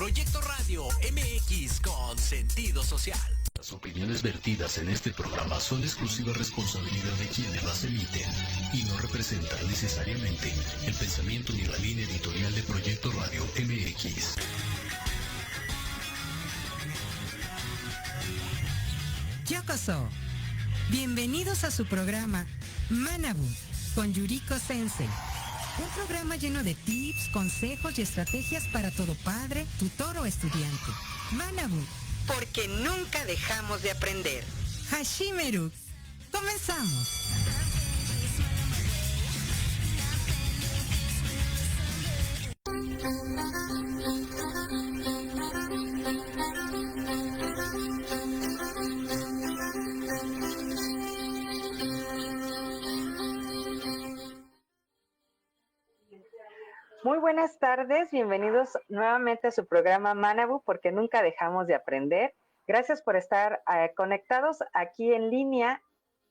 Proyecto Radio MX con sentido social. Las opiniones vertidas en este programa son exclusiva responsabilidad de quienes las emiten y no representan necesariamente el pensamiento ni la línea editorial de Proyecto Radio MX. Yokoso. Bienvenidos a su programa Manabu con Yuriko Sensei. Un programa lleno de tips, consejos y estrategias para todo padre, tutor o estudiante. Manabu, porque nunca dejamos de aprender. Hashimeru, comenzamos. Muy buenas tardes, bienvenidos nuevamente a su programa Manabu, porque nunca dejamos de aprender. Gracias por estar conectados aquí en línea,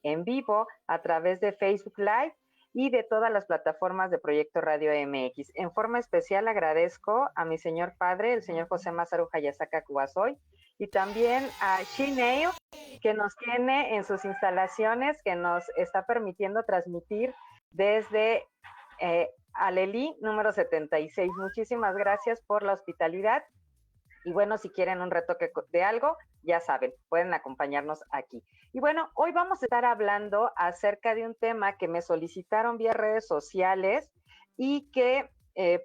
en vivo, a través de Facebook Live y de todas las plataformas de Proyecto Radio MX. En forma especial agradezco a mi señor padre, el señor José Masaru Hayasaka Kuwasoy, y también a Shinei, que nos tiene en sus instalaciones, que nos está permitiendo transmitir desde Alelí número 76. Muchísimas gracias por la hospitalidad. Y bueno, si quieren un retoque de algo, ya saben, pueden acompañarnos aquí. Y bueno, hoy vamos a estar hablando acerca de un tema que me solicitaron vía redes sociales y que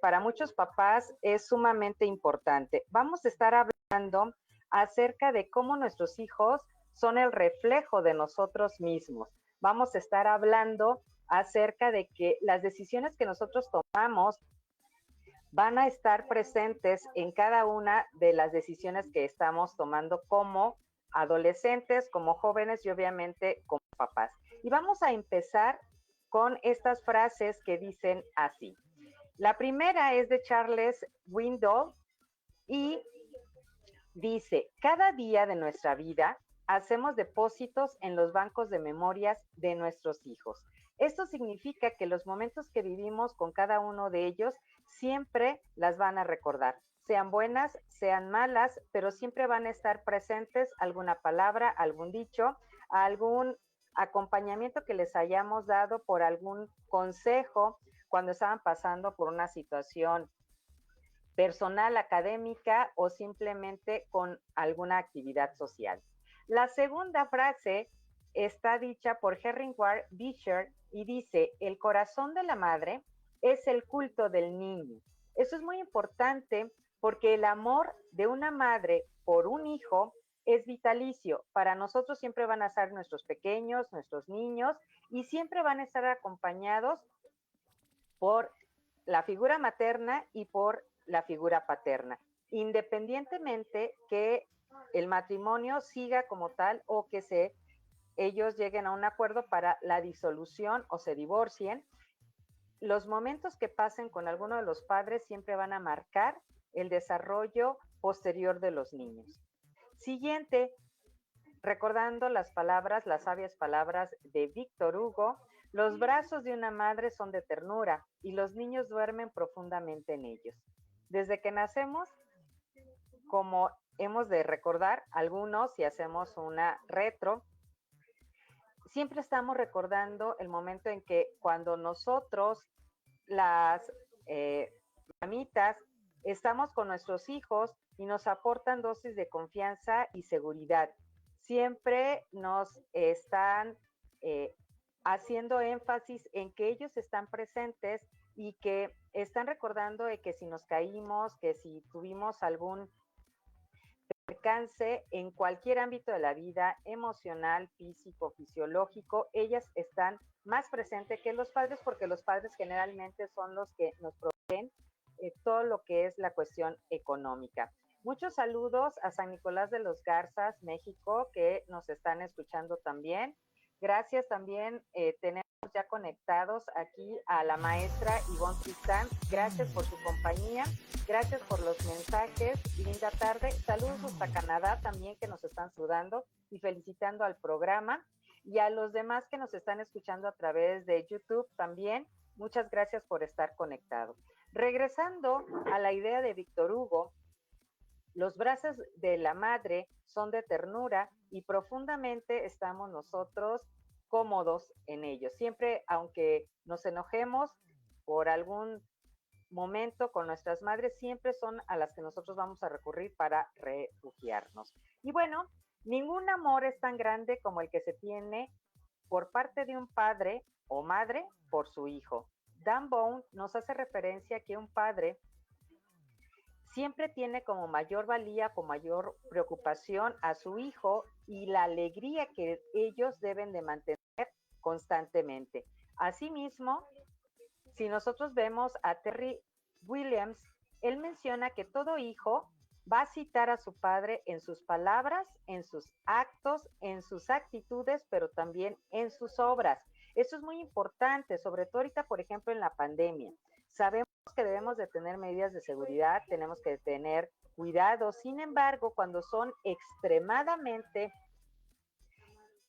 para muchos papás es sumamente importante. Vamos a estar hablando acerca de cómo nuestros hijos son el reflejo de nosotros mismos. Vamos a estar hablando acerca de que las decisiones que nosotros tomamos van a estar presentes en cada una de las decisiones que estamos tomando como adolescentes, como jóvenes y obviamente como papás. Y vamos a empezar con estas frases que dicen así. La primera es de Charles Swindoll y dice: cada día de nuestra vida hacemos depósitos en los bancos de memorias de nuestros hijos. Esto significa que los momentos que vivimos con cada uno de ellos siempre las van a recordar, sean buenas, sean malas, pero siempre van a estar presentes alguna palabra, algún dicho, algún acompañamiento que les hayamos dado por algún consejo cuando estaban pasando por una situación personal, académica o simplemente con alguna actividad social. La segunda frase está dicha por Henry Ward Beecher y dice: el corazón de la madre es el culto del niño. Eso es muy importante porque el amor de una madre por un hijo es vitalicio. Para nosotros siempre van a ser nuestros pequeños, nuestros niños, y siempre van a estar acompañados por la figura materna y por la figura paterna, independientemente que el matrimonio siga como tal o que ellos lleguen a un acuerdo para la disolución o se divorcien. Los momentos que pasen con alguno de los padres siempre van a marcar el desarrollo posterior de los niños. Siguiente, recordando las sabias palabras de Víctor Hugo: los brazos de una madre son de ternura y los niños duermen profundamente en ellos. Desde que nacemos, como hemos de recordar algunos, si hacemos una retro, siempre estamos recordando el momento en que cuando nosotros, las mamitas, estamos con nuestros hijos y nos aportan dosis de confianza y seguridad. Siempre nos están haciendo énfasis en que ellos están presentes y que están recordando de que si nos caímos, que si tuvimos algún percance en cualquier ámbito de la vida, emocional, físico, fisiológico, ellas están más presentes que los padres, porque los padres generalmente son los que nos proveen todo lo que es la cuestión económica. Muchos saludos a San Nicolás de los Garzas, México, que nos están escuchando también. Gracias también, tenemos ya conectados aquí a la maestra Ivonne Tristán. Gracias por su compañía, gracias por los mensajes, linda tarde. Saludos hasta Canadá también, que nos están saludando y felicitando al programa. Y a los demás que nos están escuchando a través de YouTube también, muchas gracias por estar conectados. Regresando a la idea de Víctor Hugo, Los brazos de la madre son de ternura y profundamente estamos nosotros cómodos en ellos. Siempre, aunque nos enojemos por algún momento con nuestras madres, siempre son a las que nosotros vamos a recurrir para refugiarnos. Y bueno, ningún amor es tan grande como el que se tiene por parte de un padre o madre por su hijo. Dan Bone nos hace referencia que un padre siempre tiene como mayor valía, con mayor preocupación a su hijo y la alegría que ellos deben de mantener constantemente. Asimismo, si nosotros vemos a Terry Williams, él menciona que todo hijo va a citar a su padre en sus palabras, en sus actos, en sus actitudes, pero también en sus obras. Eso es muy importante, sobre todo ahorita, por ejemplo, en la pandemia. Sabemos que debemos de tener medidas de seguridad, tenemos que tener cuidado. Sin embargo, cuando son extremadamente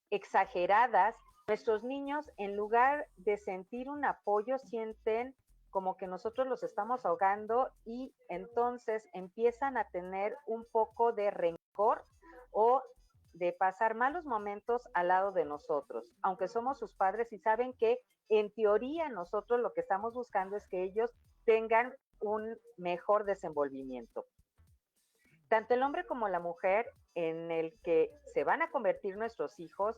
exageradas, nuestros niños, en lugar de sentir un apoyo, sienten como que nosotros los estamos ahogando y entonces empiezan a tener un poco de rencor o de pasar malos momentos al lado de nosotros, aunque somos sus padres y saben que en teoría nosotros lo que estamos buscando es que ellos tengan un mejor desenvolvimiento. Tanto el hombre como la mujer en el que se van a convertir nuestros hijos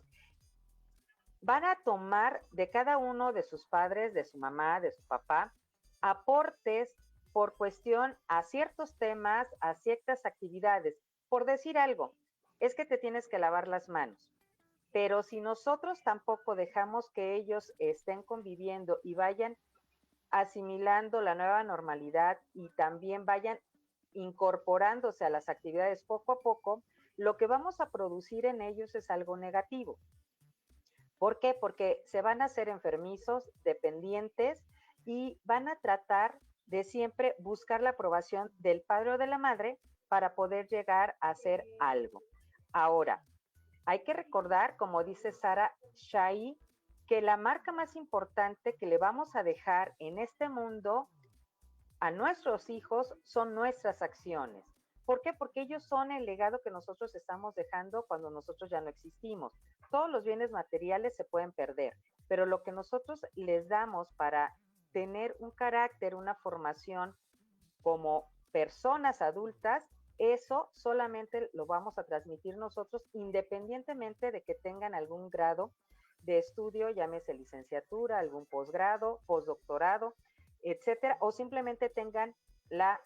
van a tomar de cada uno de sus padres, de su mamá, de su papá, aportes por cuestión a ciertos temas, a ciertas actividades. Por decir algo, es que te tienes que lavar las manos. Pero si nosotros tampoco dejamos que ellos estén conviviendo y vayan asimilando la nueva normalidad y también vayan incorporándose a las actividades poco a poco, lo que vamos a producir en ellos es algo negativo. ¿Por qué? Porque se van a hacer enfermizos, dependientes y van a tratar de siempre buscar la aprobación del padre o de la madre para poder llegar a hacer algo. Ahora, hay que recordar, como dice Sarah Shai, que la marca más importante que le vamos a dejar en este mundo a nuestros hijos son nuestras acciones. ¿Por qué? Porque ellos son el legado que nosotros estamos dejando cuando nosotros ya no existimos. Todos los bienes materiales se pueden perder, pero lo que nosotros les damos para tener un carácter, una formación como personas adultas, eso solamente lo vamos a transmitir nosotros independientemente de que tengan algún grado de estudio, llámese licenciatura, algún posgrado, postdoctorado, etcétera, o simplemente tengan la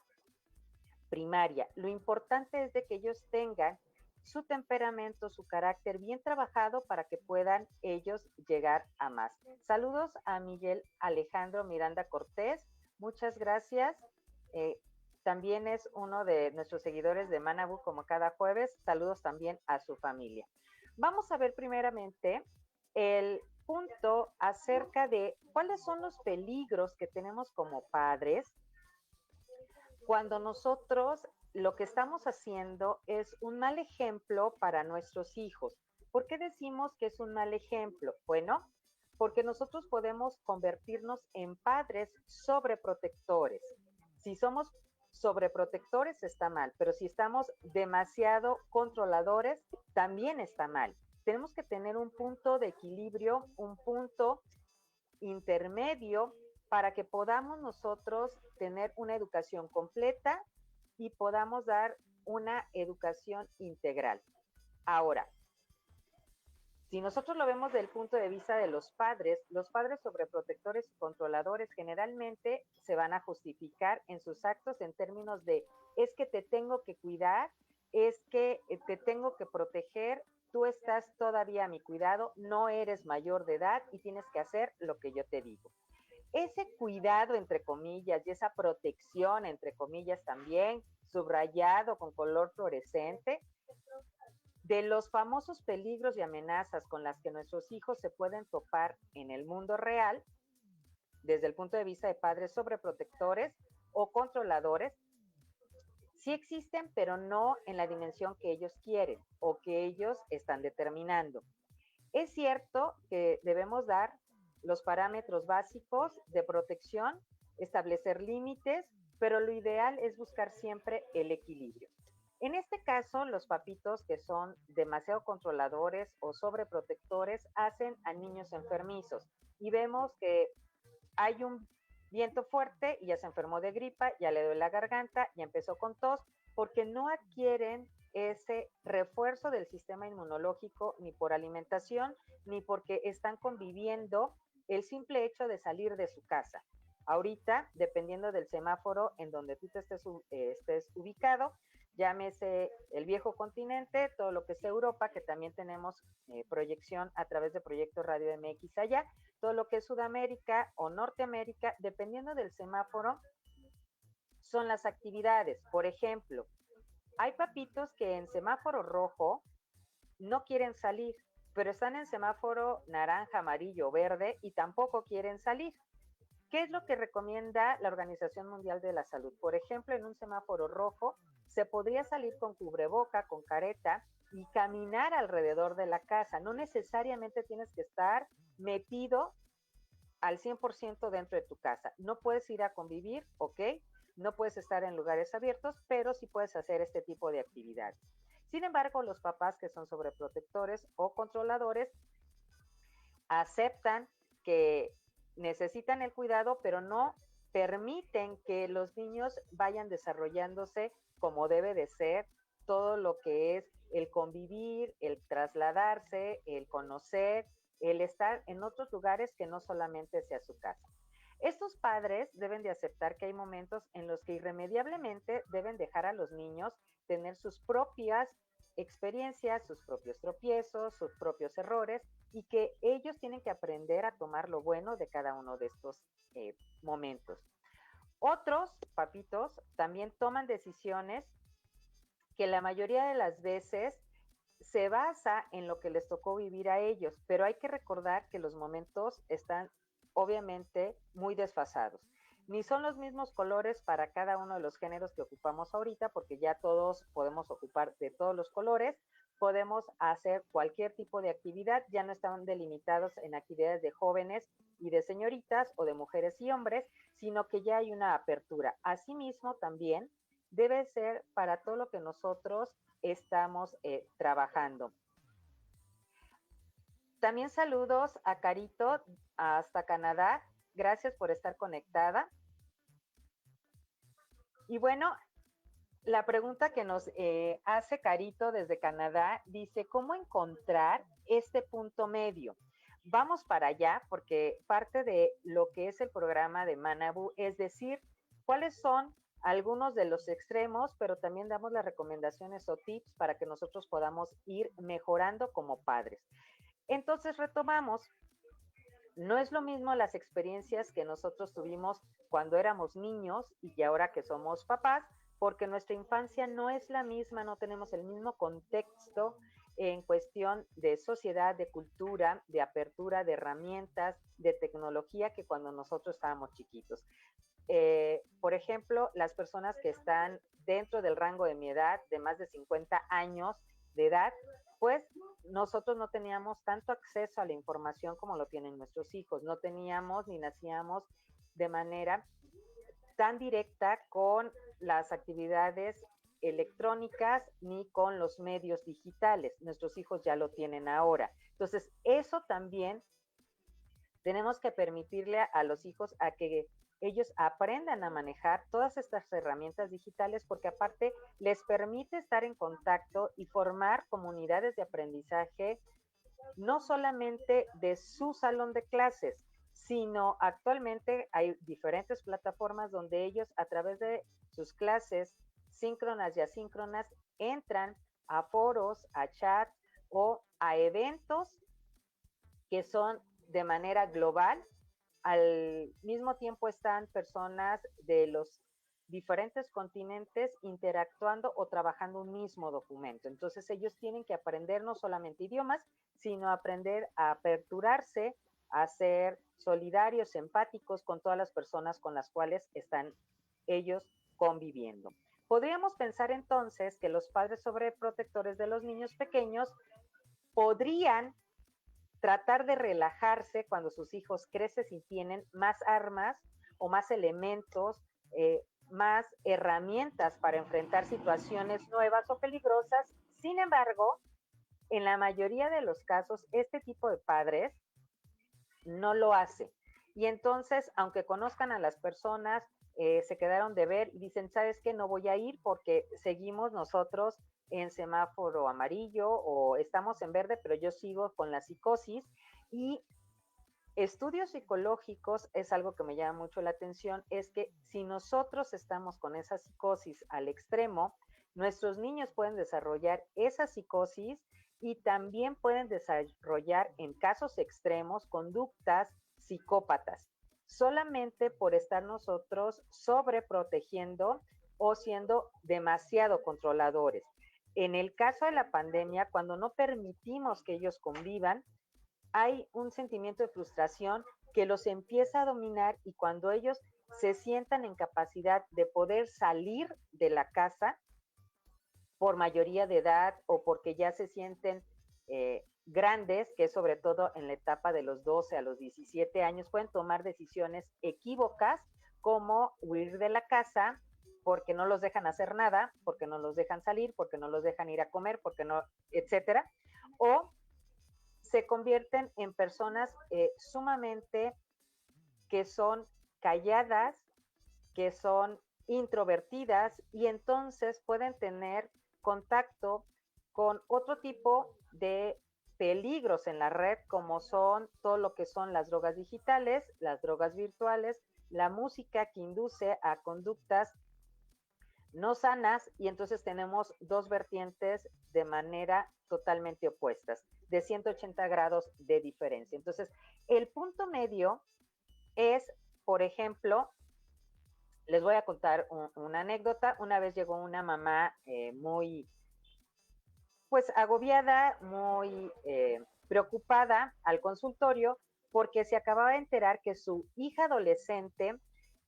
primaria. Lo importante es de que ellos tengan su temperamento, su carácter bien trabajado para que puedan ellos llegar a más. Saludos a Miguel Alejandro Miranda Cortés, muchas gracias. También es uno de nuestros seguidores de Manabu como cada jueves. Saludos también a su familia. Vamos a ver primeramente el punto acerca de cuáles son los peligros que tenemos como padres cuando nosotros lo que estamos haciendo es un mal ejemplo para nuestros hijos. ¿Por qué decimos que es un mal ejemplo? Bueno, porque nosotros podemos convertirnos en padres sobreprotectores. Si somos sobreprotectores está mal, pero si estamos demasiado controladores también está mal. Tenemos que tener un punto de equilibrio, un punto intermedio para que podamos nosotros tener una educación completa y podamos dar una educación integral. Ahora, si nosotros lo vemos desde el punto de vista de los padres sobreprotectores y controladores generalmente se van a justificar en sus actos en términos de es que te tengo que cuidar, es que te tengo que proteger, tú estás todavía a mi cuidado, no eres mayor de edad y tienes que hacer lo que yo te digo. Ese cuidado, entre comillas, y esa protección, entre comillas también, subrayado con color fluorescente, de los famosos peligros y amenazas con las que nuestros hijos se pueden topar en el mundo real, desde el punto de vista de padres sobreprotectores o controladores, sí existen, pero no en la dimensión que ellos quieren o que ellos están determinando. Es cierto que debemos dar los parámetros básicos de protección, establecer límites, pero lo ideal es buscar siempre el equilibrio. En este caso, los papitos que son demasiado controladores o sobreprotectores hacen a niños enfermizos y vemos que hay un viento fuerte y ya se enfermó de gripa, ya le duele la garganta, ya empezó con tos, porque no adquieren ese refuerzo del sistema inmunológico ni por alimentación, ni porque están conviviendo el simple hecho de salir de su casa. Ahorita, dependiendo del semáforo en donde tú te estés ubicado, llámese el viejo continente, todo lo que es Europa, que también tenemos proyección a través de Proyecto Radio MX allá, todo lo que es Sudamérica o Norteamérica, dependiendo del semáforo, son las actividades. Por ejemplo, hay papitos que en semáforo rojo no quieren salir, pero están en semáforo naranja, amarillo, verde y tampoco quieren salir. ¿Qué es lo que recomienda la Organización Mundial de la Salud? Por ejemplo, en un semáforo rojo se podría salir con cubreboca, con careta y caminar alrededor de la casa. No necesariamente tienes que estar metido al 100% dentro de tu casa. No puedes ir a convivir, ¿ok? No puedes estar en lugares abiertos, pero sí puedes hacer este tipo de actividades. Sin embargo, los papás que son sobreprotectores o controladores aceptan que necesitan el cuidado, pero no permiten que los niños vayan desarrollándose como debe de ser todo lo que es el convivir, el trasladarse, el conocer, el estar en otros lugares que no solamente sea su casa. Estos padres deben de aceptar que hay momentos en los que irremediablemente deben dejar a los niños tener sus propias experiencias, sus propios tropiezos, sus propios errores y que ellos tienen que aprender a tomar lo bueno de cada uno de estos momentos. Otros papitos también toman decisiones que la mayoría de las veces se basa en lo que les tocó vivir a ellos, pero hay que recordar que los momentos están obviamente muy desfasados. Ni son los mismos colores para cada uno de los géneros que ocupamos ahorita, porque ya todos podemos ocupar de todos los colores, podemos hacer cualquier tipo de actividad, ya no están delimitados en actividades de jóvenes y de señoritas o de mujeres y hombres, sino que ya hay una apertura. Asimismo, también debe ser para todo lo que nosotros estamos trabajando. También saludos a Carito hasta Canadá. Gracias por estar conectada. Y bueno, la pregunta que nos hace Carito desde Canadá dice, ¿cómo encontrar este punto medio? Vamos para allá porque parte de lo que es el programa de Manabu es decir, cuáles son algunos de los extremos, pero también damos las recomendaciones o tips para que nosotros podamos ir mejorando como padres. Entonces retomamos, no es lo mismo las experiencias que nosotros tuvimos cuando éramos niños y ahora que somos papás, porque nuestra infancia no es la misma, no tenemos el mismo contexto en cuestión de sociedad, de cultura, de apertura, de herramientas, de tecnología que cuando nosotros estábamos chiquitos. Por ejemplo, las personas que están dentro del rango de mi edad, de más de 50 años de edad, pues nosotros no teníamos tanto acceso a la información como lo tienen nuestros hijos, no teníamos ni nacíamos de manera tan directa con las actividades electrónicas ni con los medios digitales. Nuestros hijos ya lo tienen ahora. Entonces, eso también tenemos que permitirle a los hijos a que ellos aprendan a manejar todas estas herramientas digitales porque aparte les permite estar en contacto y formar comunidades de aprendizaje no solamente de su salón de clases, sino actualmente hay diferentes plataformas donde ellos a través de sus clases síncronas y asíncronas entran a foros, a chats o a eventos que son de manera global. Al mismo tiempo están personas de los diferentes continentes interactuando o trabajando un mismo documento. Entonces ellos tienen que aprender no solamente idiomas, sino aprender a aperturarse, a ser solidarios, empáticos con todas las personas con las cuales están ellos conviviendo. Podríamos pensar entonces que los padres sobreprotectores de los niños pequeños podrían tratar de relajarse cuando sus hijos crecen y tienen más armas o más elementos, más herramientas para enfrentar situaciones nuevas o peligrosas. Sin embargo, en la mayoría de los casos, este tipo de padres no lo hace. Y entonces, aunque conozcan a las personas, se quedaron de ver y dicen, ¿sabes qué? No voy a ir porque seguimos nosotros en semáforo amarillo o estamos en verde, pero yo sigo con la psicosis. Y estudios psicológicos es algo que me llama mucho la atención, es que si nosotros estamos con esa psicosis al extremo, nuestros niños pueden desarrollar esa psicosis y también pueden desarrollar en casos extremos conductas psicópatas, solamente por estar nosotros sobreprotegiendo o siendo demasiado controladores. En el caso de la pandemia, cuando no permitimos que ellos convivan, hay un sentimiento de frustración que los empieza a dominar y cuando ellos se sientan en capacidad de poder salir de la casa por mayoría de edad o porque ya se sienten grandes, que es sobre todo en la etapa de los 12 a los 17 años, pueden tomar decisiones equívocas como huir de la casa porque no los dejan hacer nada, porque no los dejan salir, porque no los dejan ir a comer, porque no, etcétera, o se convierten en personas sumamente que son calladas, que son introvertidas y entonces pueden tener contacto con otro tipo de peligros en la red, como son todo lo que son las drogas digitales, las drogas virtuales, la música que induce a conductas no sanas y entonces tenemos dos vertientes de manera totalmente opuestas, de 180 grados de diferencia. Entonces, el punto medio es, por ejemplo, les voy a contar una anécdota. Una vez llegó una mamá muy, pues, agobiada, muy preocupada al consultorio porque se acababa de enterar que su hija adolescente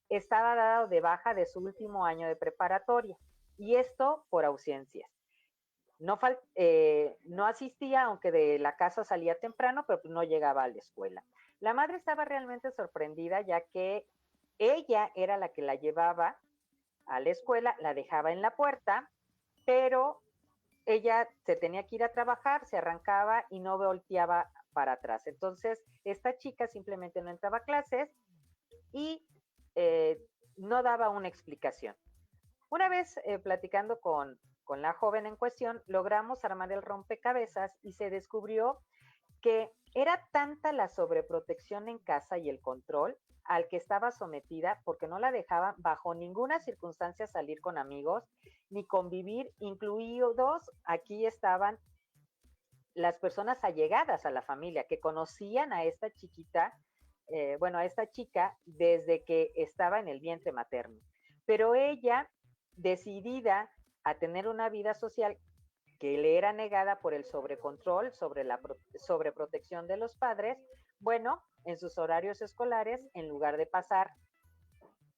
estaba dado de baja de su último año de preparatoria y esto por ausencias. No asistía, aunque de la casa salía temprano, pero no llegaba a la escuela. La madre estaba realmente sorprendida ya que ella era la que la llevaba a la escuela, la dejaba en la puerta, pero ella se tenía que ir a trabajar, se arrancaba y no volteaba para atrás. Entonces, esta chica simplemente no entraba a clases y eh, no daba una explicación. Una vez platicando con la joven en cuestión, logramos armar el rompecabezas y se descubrió que era tanta la sobreprotección en casa y el control al que estaba sometida porque no la dejaban bajo ninguna circunstancia salir con amigos ni convivir, incluidos aquí estaban las personas allegadas a la familia que conocían a esta chiquita, bueno, a esta chica desde que estaba en el vientre materno. Pero ella, decidida a tener una vida social que le era negada por el sobrecontrol, sobre la sobreprotección de los padres, bueno, en sus horarios escolares, en lugar de pasar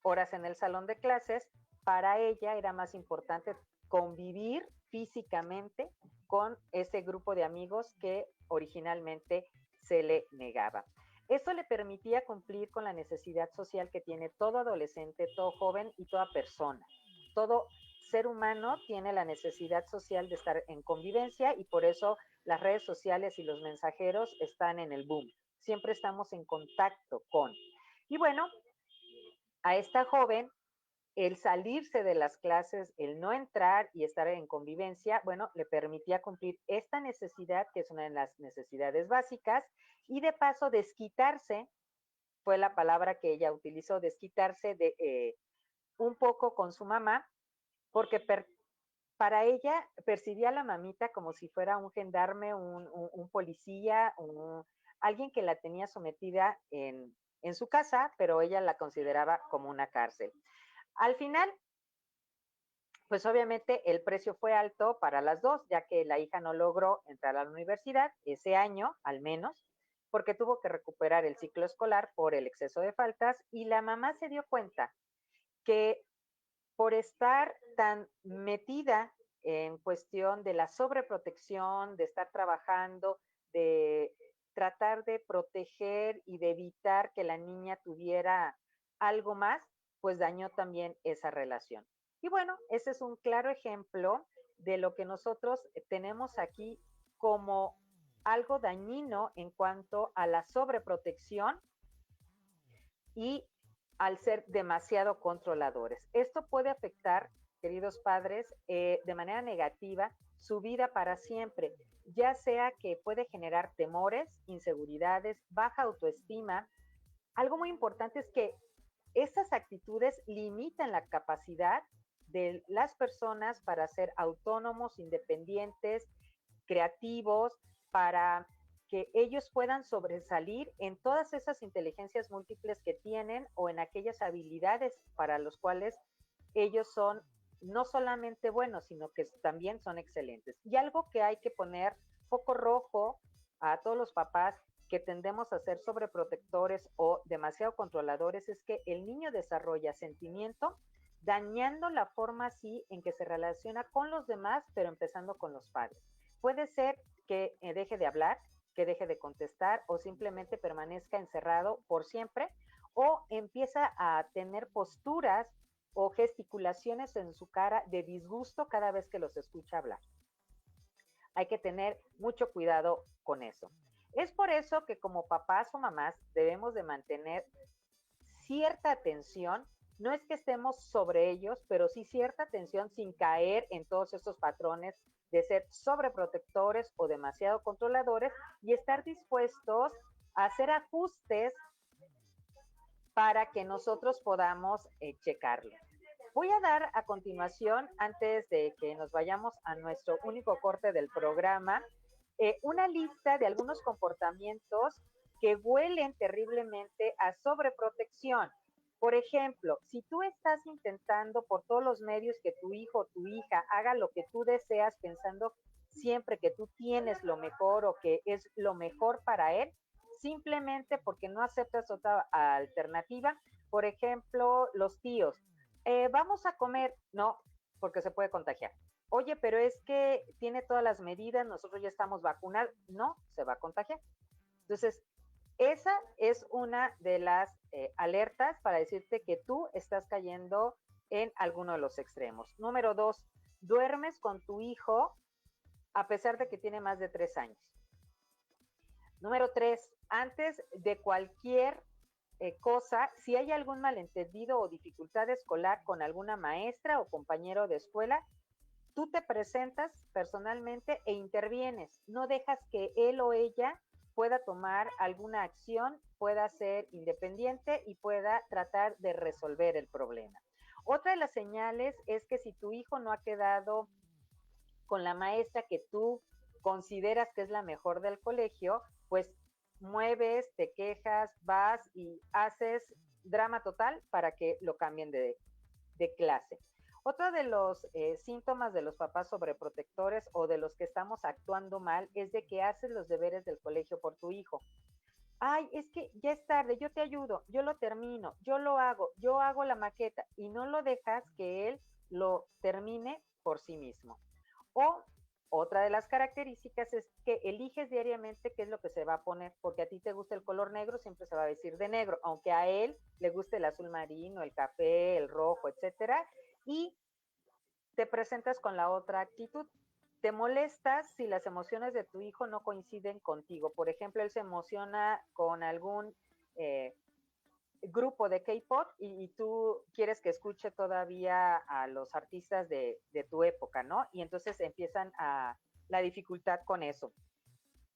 horas en el salón de clases, para ella era más importante convivir físicamente con ese grupo de amigos que originalmente se le negaba. Eso le permitía cumplir con la necesidad social que tiene todo adolescente, todo joven y toda persona. Todo ser humano tiene la necesidad social de estar en convivencia y por eso las redes sociales y los mensajeros están en el boom. Siempre estamos en contacto con. Y bueno, a esta joven el salirse de las clases, el no entrar y estar en convivencia, bueno, le permitía cumplir esta necesidad, que es una de las necesidades básicas, y de paso desquitarse, fue la palabra que ella utilizó, desquitarse de un poco con su mamá, porque para ella percibía a la mamita como si fuera un gendarme, un policía, alguien que la tenía sometida en su casa, pero ella la consideraba como una cárcel. Al final, pues obviamente el precio fue alto para las dos, ya que la hija no logró entrar a la universidad ese año, al menos, porque tuvo que recuperar el ciclo escolar por el exceso de faltas y la mamá se dio cuenta que por estar tan metida en cuestión de la sobreprotección, de estar trabajando, de tratar de proteger y de evitar que la niña tuviera algo más, pues dañó también esa relación. Y bueno, ese es un claro ejemplo de lo que nosotros tenemos aquí como algo dañino en cuanto a la sobreprotección y al ser demasiado controladores. Esto puede afectar, queridos padres, de manera negativa su vida para siempre, ya sea que puede generar temores, inseguridades, baja autoestima. Algo muy importante es que estas actitudes limitan la capacidad de las personas para ser autónomos, independientes, creativos, para que ellos puedan sobresalir en todas esas inteligencias múltiples que tienen o en aquellas habilidades para los cuales ellos son no solamente buenos, sino que también son excelentes. Y algo que hay que poner foco rojo a todos los papás que tendemos a ser sobreprotectores o demasiado controladores es que el niño desarrolla sentimiento dañando la forma así en que se relaciona con los demás, pero empezando con los padres. Puede ser que deje de hablar, que deje de contestar o simplemente permanezca encerrado por siempre o empieza a tener posturas o gesticulaciones en su cara de disgusto cada vez que los escucha hablar. Hay que tener mucho cuidado con eso. Es por eso que como papás o mamás debemos de mantener cierta atención. No es que estemos sobre ellos, pero sí cierta atención sin caer en todos estos patrones de ser sobreprotectores o demasiado controladores y estar dispuestos a hacer ajustes para que nosotros podamos checarlo. Voy a dar a continuación, antes de que nos vayamos a nuestro único corte del programa, una lista de algunos comportamientos que huelen terriblemente a sobreprotección. Por ejemplo, si tú estás intentando por todos los medios que tu hijo o tu hija haga lo que tú deseas pensando siempre que tú tienes lo mejor o que es lo mejor para él, simplemente porque no aceptas otra alternativa, por ejemplo, los tíos, vamos a comer, no, porque se puede contagiar. Oye, pero es que tiene todas las medidas, nosotros ya estamos vacunados, no, se va a contagiar. Entonces, esa es una de las alertas para decirte que tú estás cayendo en alguno de los extremos. Número 2, duermes con tu hijo a pesar de que tiene más de 3 años. Número 3, antes de cualquier cosa, si hay algún malentendido o dificultad escolar con alguna maestra o compañero de escuela, tú te presentas personalmente e intervienes. No dejas que él o ella pueda tomar alguna acción, pueda ser independiente y pueda tratar de resolver el problema. Otra de las señales es que si tu hijo no ha quedado con la maestra que tú consideras que es la mejor del colegio, pues mueves, te quejas, vas y haces drama total para que lo cambien de clase. Otro de los síntomas de los papás sobreprotectores o de los que estamos actuando mal es de que haces los deberes del colegio por tu hijo. Ay, es que ya es tarde, yo te ayudo, yo lo termino, yo hago la maqueta y no lo dejas que él lo termine por sí mismo. O otra de las características es que eliges diariamente qué es lo que se va a poner, porque a ti te gusta el color negro, siempre se va a vestir de negro, aunque a él le guste el azul marino, el café, el rojo, etcétera, y te presentas con la otra actitud. Te molestas si las emociones de tu hijo no coinciden contigo. Por ejemplo, él se emociona con algún grupo de K-pop y tú quieres que escuche todavía a los artistas de tu época, ¿no? Y entonces empiezan la dificultad con eso.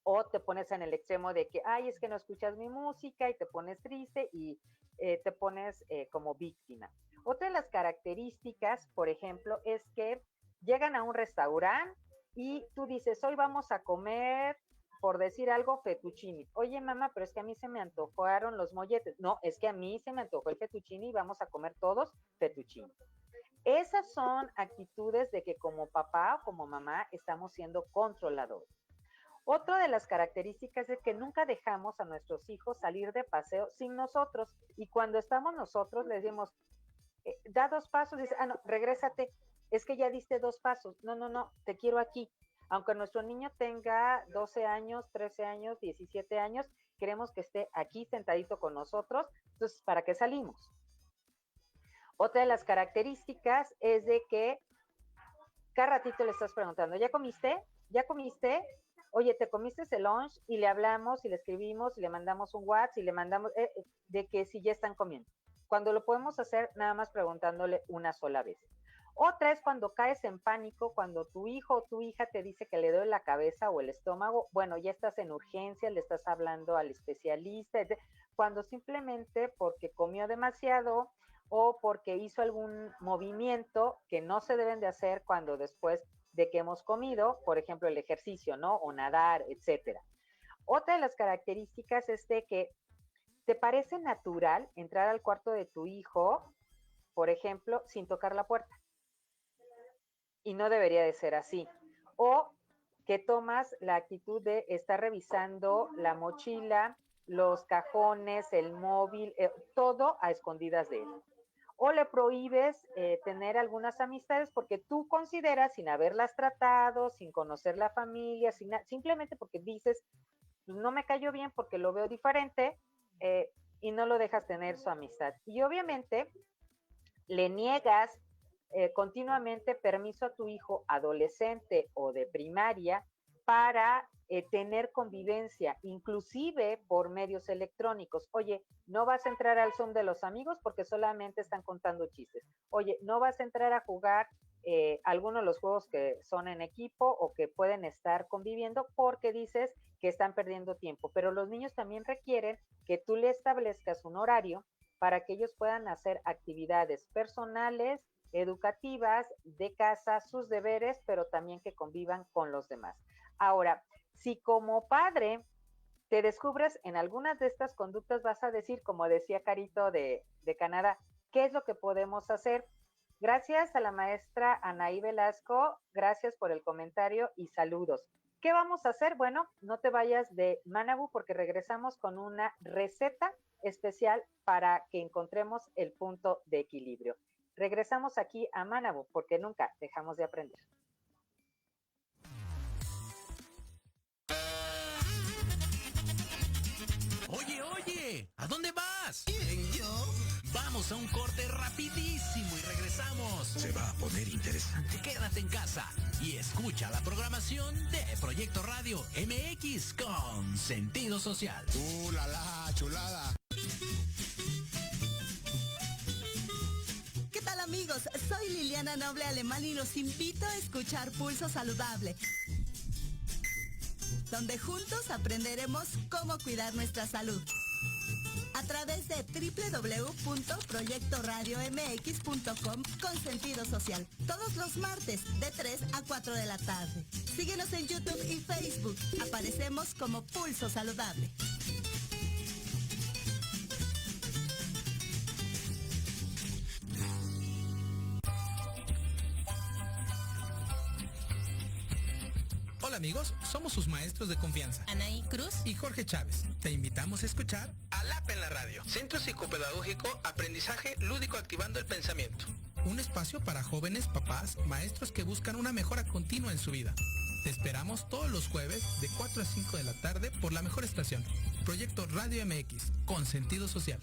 O te pones en el extremo de que, ay, es que no escuchas mi música y te pones triste y te pones como víctima. Otra de las características, por ejemplo, es que llegan a un restaurante y tú dices, hoy vamos a comer, por decir algo, fettuccini. Oye, mamá, pero es que a mí se me antojaron los molletes. No, es que a mí se me antojó el fettuccini y vamos a comer todos fettuccini. Esas son actitudes de que como papá o como mamá estamos siendo controladores. Otra de las características es que nunca dejamos a nuestros hijos salir de paseo sin nosotros. Y cuando estamos nosotros, les decimos, da 2 pasos, dice, no, regrésate, es que ya diste 2 pasos. No, no, no, te quiero aquí. Aunque nuestro niño tenga 12 años, 13 años, 17 años, queremos que esté aquí sentadito con nosotros. Entonces, ¿para qué salimos? Otra de las características es de que cada ratito le estás preguntando, ¿ya comiste? ¿Ya comiste? Oye, ¿te comiste ese lunch? Y le hablamos y le escribimos y le mandamos un WhatsApp y le mandamos de que si ya están comiendo. Cuando lo podemos hacer nada más preguntándole una sola vez. Otra es cuando caes en pánico, cuando tu hijo o tu hija te dice que le duele la cabeza o el estómago, bueno, ya estás en urgencia, le estás hablando al especialista, cuando simplemente porque comió demasiado o porque hizo algún movimiento que no se deben de hacer cuando después de que hemos comido, por ejemplo, el ejercicio, ¿no? O nadar, etcétera. Otra de las características es de que te parece natural entrar al cuarto de tu hijo, por ejemplo, sin tocar la puerta. Y no debería de ser así. O que tomas la actitud de estar revisando la mochila, los cajones, el móvil, todo a escondidas de él. O le prohíbes tener algunas amistades porque tú consideras, sin haberlas tratado, sin conocer la familia, simplemente porque dices, pues no me cayó bien porque lo veo diferente, y no lo dejas tener su amistad. Y obviamente le niegas continuamente permiso a tu hijo adolescente o de primaria para tener convivencia, inclusive por medios electrónicos. Oye, no vas a entrar al Zoom de los amigos porque solamente están contando chistes. Oye, no vas a entrar a jugar algunos de los juegos que son en equipo o que pueden estar conviviendo porque dices que están perdiendo tiempo. Pero los niños también requieren que tú le establezcas un horario para que ellos puedan hacer actividades personales, educativas, de casa, sus deberes, pero también que convivan con los demás. Ahora, si como padre te descubres en algunas de estas conductas, vas a decir, como decía Carito de Canadá, ¿qué es lo que podemos hacer? Gracias a la maestra Anaí Velasco, gracias por el comentario y saludos. ¿Qué vamos a hacer? Bueno, no te vayas de Manabu porque regresamos con una receta especial para que encontremos el punto de equilibrio. Regresamos aquí a Manabu porque nunca dejamos de aprender. Oye, ¿a dónde vas? ¿Quién, yo? Vamos a un corte rapidísimo y regresamos. Se va a poner interesante. Quédate en casa y escucha la programación de Proyecto Radio MX con sentido social. La chulada. ¿Qué tal, amigos? Soy Liliana Noble Alemán y los invito a escuchar Pulso Saludable, donde juntos aprenderemos cómo cuidar nuestra salud a través de www.proyectoradiomx.com con sentido social, todos los martes de 3 a 4 de la tarde. Síguenos en YouTube y Facebook. Aparecemos como Pulso Saludable. Hola amigos, somos sus maestros de confianza, Anaí Cruz y Jorge Chávez. Te invitamos a escuchar ALAP en la radio, Centro Psicopedagógico Aprendizaje Lúdico Activando el Pensamiento. Un espacio para jóvenes, papás, maestros que buscan una mejora continua en su vida. Te esperamos todos los jueves de 4 a 5 de la tarde por la mejor estación, Proyecto Radio MX, con sentido social.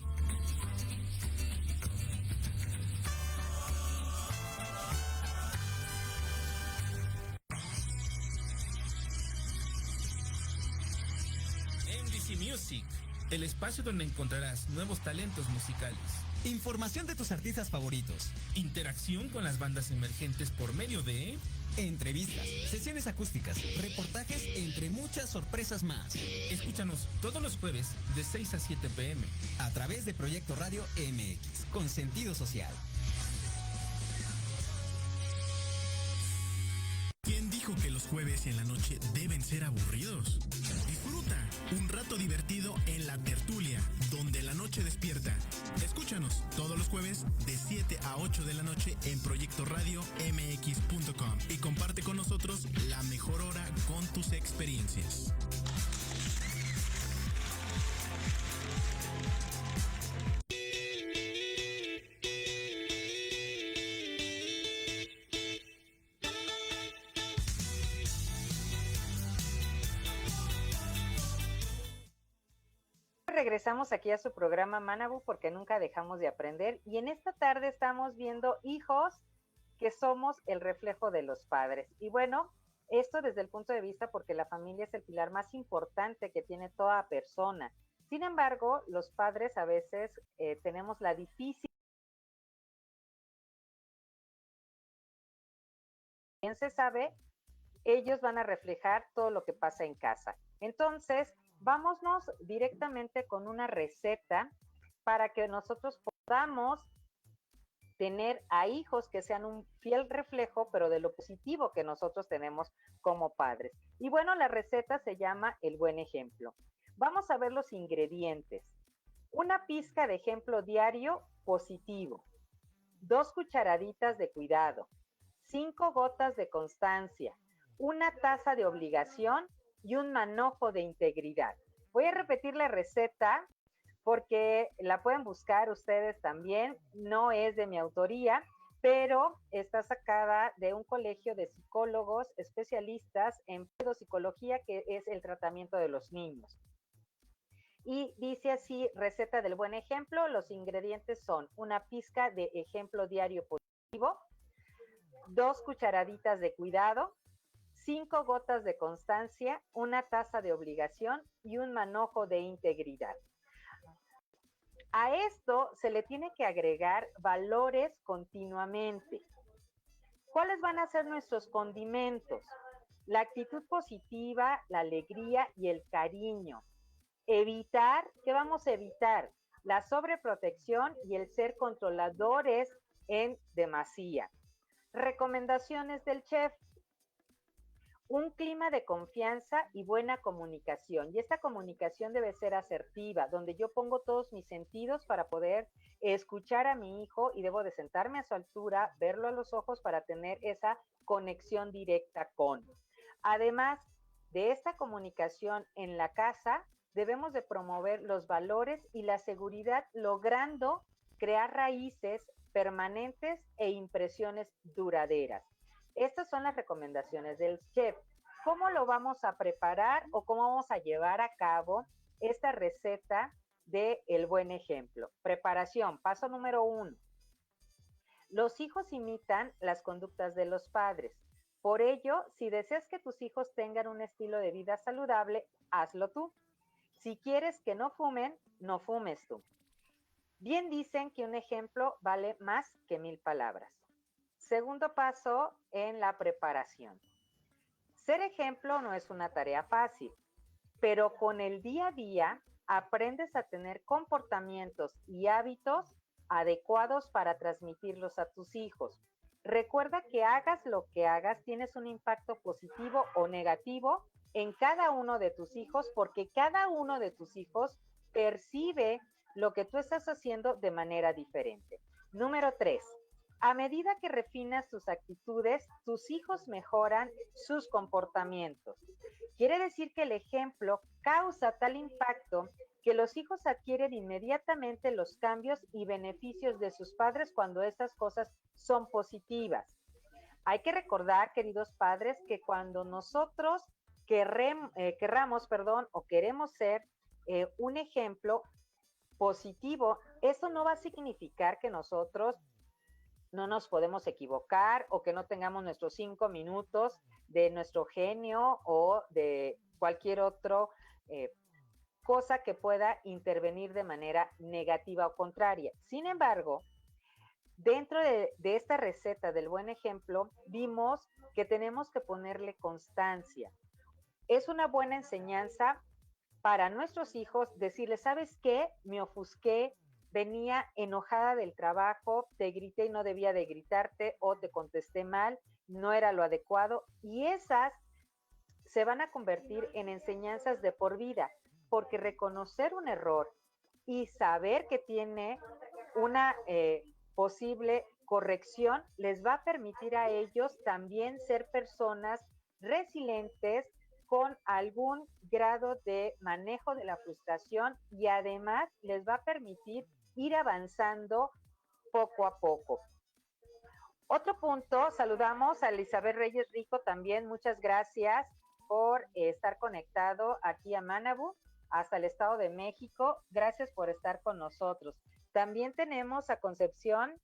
Music, el espacio donde encontrarás nuevos talentos musicales. Información de tus artistas favoritos. Interacción con las bandas emergentes por medio de entrevistas, sesiones acústicas, reportajes, entre muchas sorpresas más. Escúchanos todos los jueves de 6 a 7 p.m. a través de Proyecto Radio MX, con sentido social. ¿Quién dijo que los jueves en la noche deben ser aburridos? Disfruta un rato divertido en la tertulia, donde la noche despierta. Escúchanos todos los jueves de 7 a 8 de la noche en Proyecto Radio MX.com y comparte con nosotros la mejor hora con tus experiencias. regresamos aquí a su programa Manabu porque nunca dejamos de aprender y en esta tarde estamos viendo hijos que somos el reflejo de los padres. Y bueno, esto desde el punto de vista porque la familia es el pilar más importante que tiene toda persona. Sin embargo, los padres a veces tenemos la difícil. Bien se sabe, ellos van a reflejar todo lo que pasa en casa. Entonces, vámonos directamente con una receta para que nosotros podamos tener a hijos que sean un fiel reflejo, pero de lo positivo que nosotros tenemos como padres. Y bueno, la receta se llama el buen ejemplo. Vamos a ver los ingredientes. Una pizca de ejemplo diario positivo, 2 cucharaditas de cuidado, 5 gotas de constancia, 1 taza de obligación y un manojo de integridad. Voy a repetir la receta porque la pueden buscar ustedes también, no es de mi autoría, pero está sacada de un colegio de psicólogos especialistas en pedopsicología, que es el tratamiento de los niños. Y dice así, receta del buen ejemplo, los ingredientes son una pizca de ejemplo diario positivo, 2 cucharaditas de cuidado, 5 gotas de constancia, 1 taza de obligación y un manojo de integridad. A esto se le tiene que agregar valores continuamente. ¿Cuáles van a ser nuestros condimentos? La actitud positiva, la alegría y el cariño. Evitar, ¿qué vamos a evitar? La sobreprotección y el ser controladores en demasía. Recomendaciones del chef. Un clima de confianza y buena comunicación. Y esta comunicación debe ser asertiva, donde yo pongo todos mis sentidos para poder escuchar a mi hijo y debo de sentarme a su altura, verlo a los ojos para tener esa conexión directa con. Además de esta comunicación en la casa, debemos de promover los valores y la seguridad, logrando crear raíces permanentes e impresiones duraderas. Estas son las recomendaciones del chef. ¿Cómo lo vamos a preparar o cómo vamos a llevar a cabo esta receta de el buen ejemplo? Preparación, paso número 1. Los hijos imitan las conductas de los padres. Por ello, si deseas que tus hijos tengan un estilo de vida saludable, hazlo tú. Si quieres que no fumen, no fumes tú. Bien dicen que un ejemplo vale más que 1000 palabras. Segundo paso en la preparación. Ser ejemplo no es una tarea fácil, pero con el día a día aprendes a tener comportamientos y hábitos adecuados para transmitirlos a tus hijos. Recuerda que hagas lo que hagas, tienes un impacto positivo o negativo en cada uno de tus hijos, porque cada uno de tus hijos percibe lo que tú estás haciendo de manera diferente. Número 3. A medida que refinas tus actitudes, tus hijos mejoran sus comportamientos. Quiere decir que el ejemplo causa tal impacto que los hijos adquieren inmediatamente los cambios y beneficios de sus padres cuando estas cosas son positivas. Hay que recordar, queridos padres, que cuando nosotros queremos ser un ejemplo positivo, eso no va a significar que nosotros no nos podemos equivocar o que no tengamos nuestros 5 minutos de nuestro genio o de cualquier otra cosa que pueda intervenir de manera negativa o contraria. Sin embargo, dentro de esta receta del buen ejemplo, vimos que tenemos que ponerle constancia. Es una buena enseñanza para nuestros hijos decirles, ¿sabes qué? Me ofusqué, venía enojada del trabajo, te grité y no debía de gritarte, o te contesté mal, no era lo adecuado, y esas se van a convertir en enseñanzas de por vida, porque reconocer un error y saber que tiene una posible corrección les va a permitir a ellos también ser personas resilientes con algún grado de manejo de la frustración y además les va a permitir ir avanzando poco a poco. Otro punto, saludamos a Elizabeth Reyes Rico también, muchas gracias por estar conectado aquí a Manabu. hasta el Estado de México. Gracias por estar con nosotros. También tenemos a Concepción.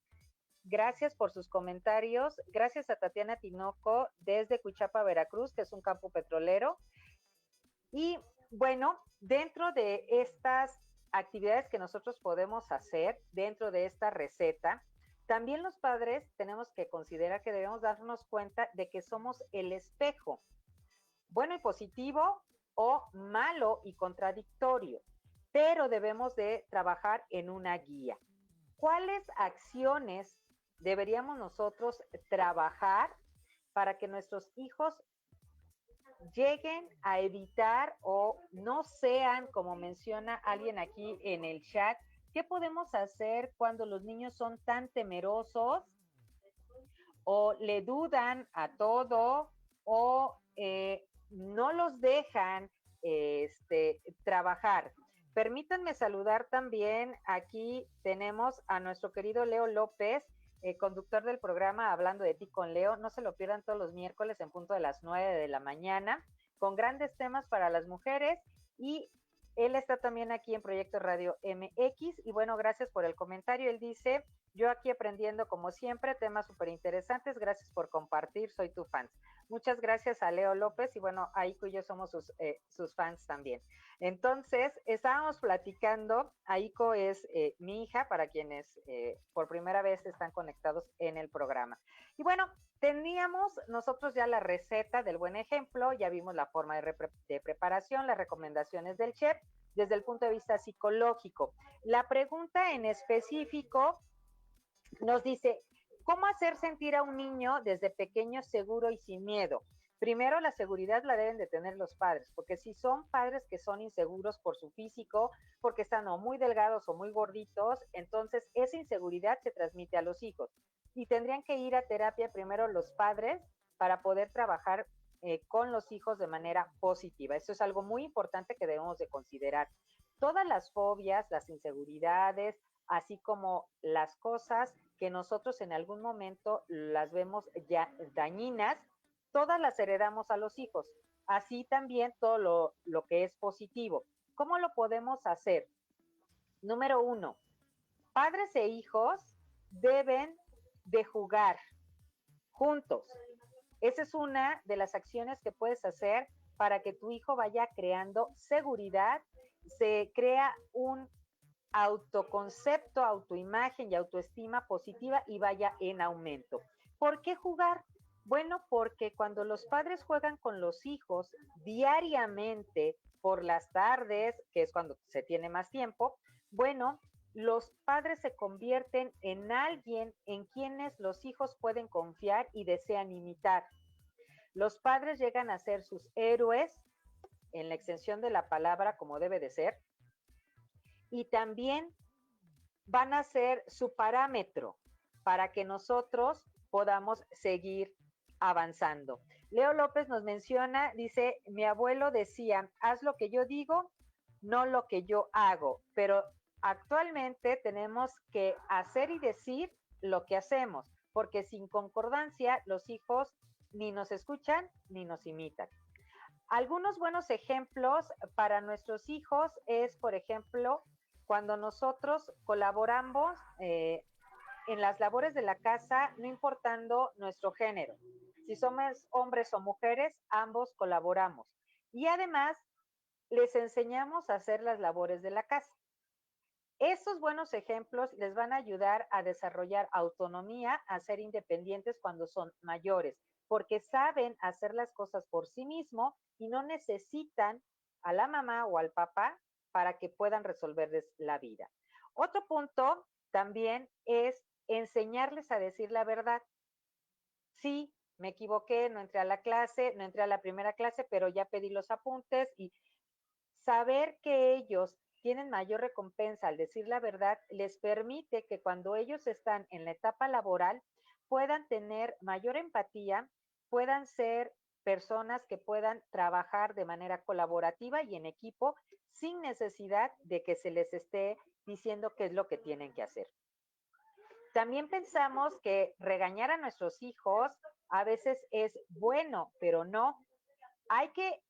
Gracias por sus comentarios. Gracias a Tatiana Tinoco desde Cuichapa, Veracruz, que es un campo petrolero. Y bueno, dentro de estas actividades que nosotros podemos hacer, dentro de esta receta, también los padres tenemos que considerar que debemos darnos cuenta de que somos el espejo, bueno y positivo o malo y contradictorio, pero debemos de trabajar en una guía. ¿Cuáles acciones deberíamos nosotros trabajar para que nuestros hijos lleguen a evitar o no sean, como menciona alguien aquí en el chat, qué podemos hacer cuando los niños son tan temerosos o le dudan a todo o no los dejan trabajar? Permítanme saludar también, aquí tenemos a nuestro querido Leo López, conductor del programa Hablando de Ti con Leo. No se lo pierdan todos los miércoles en punto de las 9 de la mañana, con grandes temas para las mujeres, y él está también aquí en Proyecto Radio MX. Y bueno, gracias por el comentario. Él dice: yo aquí aprendiendo como siempre, temas súper interesantes, gracias por compartir, soy tu fan. Muchas gracias a Leo López, y bueno, Aiko y yo somos sus fans también. Entonces, estábamos platicando, Aiko es mi hija, para quienes por primera vez están conectados en el programa. Y bueno, teníamos nosotros ya la receta del buen ejemplo, ya vimos la forma de preparación, las recomendaciones del chef, desde el punto de vista psicológico. La pregunta en específico nos dice: ¿cómo hacer sentir a un niño desde pequeño seguro y sin miedo? Primero, la seguridad la deben de tener los padres, porque si son padres que son inseguros por su físico, porque están o muy delgados o muy gorditos, entonces esa inseguridad se transmite a los hijos. Y tendrían que ir a terapia primero los padres para poder trabajar con los hijos de manera positiva. Eso es algo muy importante que debemos de considerar. Todas las fobias, las inseguridades, así como las cosas que nosotros en algún momento las vemos ya dañinas, todas las heredamos a los hijos. Así también todo lo que es positivo. ¿Cómo lo podemos hacer? Número 1, padres e hijos deben de jugar juntos. Esa es una de las acciones que puedes hacer para que tu hijo vaya creando seguridad, se crea un autoconcepto, autoimagen y autoestima positiva y vaya en aumento. ¿Por qué jugar? Bueno, porque cuando los padres juegan con los hijos diariamente por las tardes, que es cuando se tiene más tiempo, bueno, los padres se convierten en alguien en quienes los hijos pueden confiar y desean imitar. Los padres llegan a ser sus héroes, en la extensión de la palabra, como debe de ser, y también van a ser su parámetro para que nosotros podamos seguir avanzando. Leo López nos menciona, dice: mi abuelo decía, haz lo que yo digo, no lo que yo hago, pero actualmente tenemos que hacer y decir lo que hacemos, porque sin concordancia los hijos ni nos escuchan ni nos imitan. Algunos buenos ejemplos para nuestros hijos es, por ejemplo, cuando nosotros colaboramos en las labores de la casa, no importando nuestro género. Si somos hombres o mujeres, ambos colaboramos. Y además, les enseñamos a hacer las labores de la casa. Estos buenos ejemplos les van a ayudar a desarrollar autonomía, a ser independientes cuando son mayores, porque saben hacer las cosas por sí mismos y no necesitan a la mamá o al papá para que puedan resolverles la vida. Otro punto también es enseñarles a decir la verdad. Sí, me equivoqué, no entré a la clase, no entré a la primera clase, pero ya pedí los apuntes, y saber que ellos tienen mayor recompensa al decir la verdad les permite que cuando ellos están en la etapa laboral puedan tener mayor empatía, puedan ser personas que puedan trabajar de manera colaborativa y en equipo sin necesidad de que se les esté diciendo qué es lo que tienen que hacer. También pensamos que regañar a nuestros hijos a veces es bueno, pero no. Hay que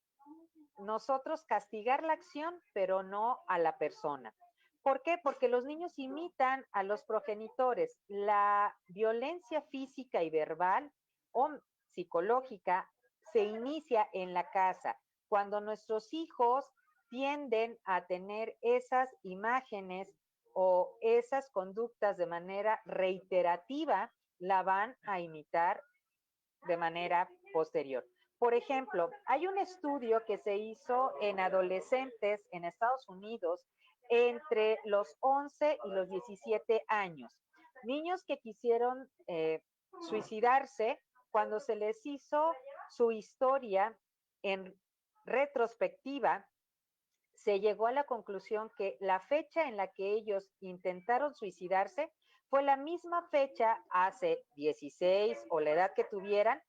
nosotros castigar la acción, pero no a la persona. ¿Por qué? Porque los niños imitan a los progenitores. La violencia física y verbal o psicológica se inicia en la casa, cuando nuestros hijos tienden a tener esas imágenes o esas conductas de manera reiterativa, la van a imitar de manera posterior. Por ejemplo, hay un estudio que se hizo en adolescentes en Estados Unidos entre los 11 y los 17 años. Niños que quisieron suicidarse, cuando se les hizo su historia en retrospectiva, se llegó a la conclusión que la fecha en la que ellos intentaron suicidarse fue la misma fecha hace 16 o la edad que tuvieran,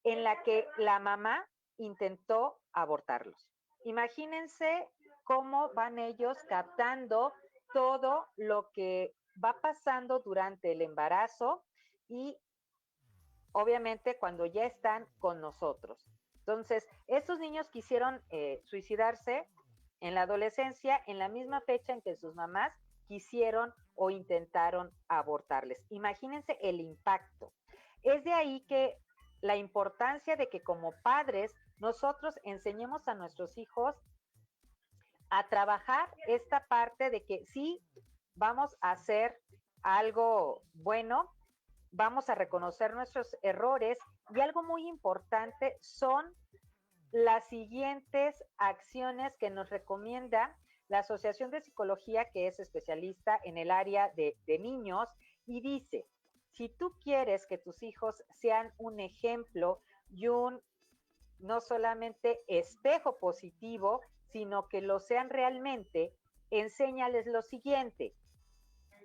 en la que la mamá intentó abortarlos. Imagínense cómo van ellos captando todo lo que va pasando durante el embarazo y obviamente cuando ya están con nosotros. Entonces, estos niños quisieron suicidarse en la adolescencia en la misma fecha en que sus mamás quisieron o intentaron abortarles. Imagínense el impacto. Es de ahí que la importancia de que como padres nosotros enseñemos a nuestros hijos a trabajar esta parte de que sí vamos a hacer algo bueno, vamos a reconocer nuestros errores y algo muy importante son las siguientes acciones que nos recomienda la Asociación de Psicología, que es especialista en el área de niños, y dice, si tú quieres que tus hijos sean un ejemplo y un no solamente espejo positivo, sino que lo sean realmente, enséñales lo siguiente.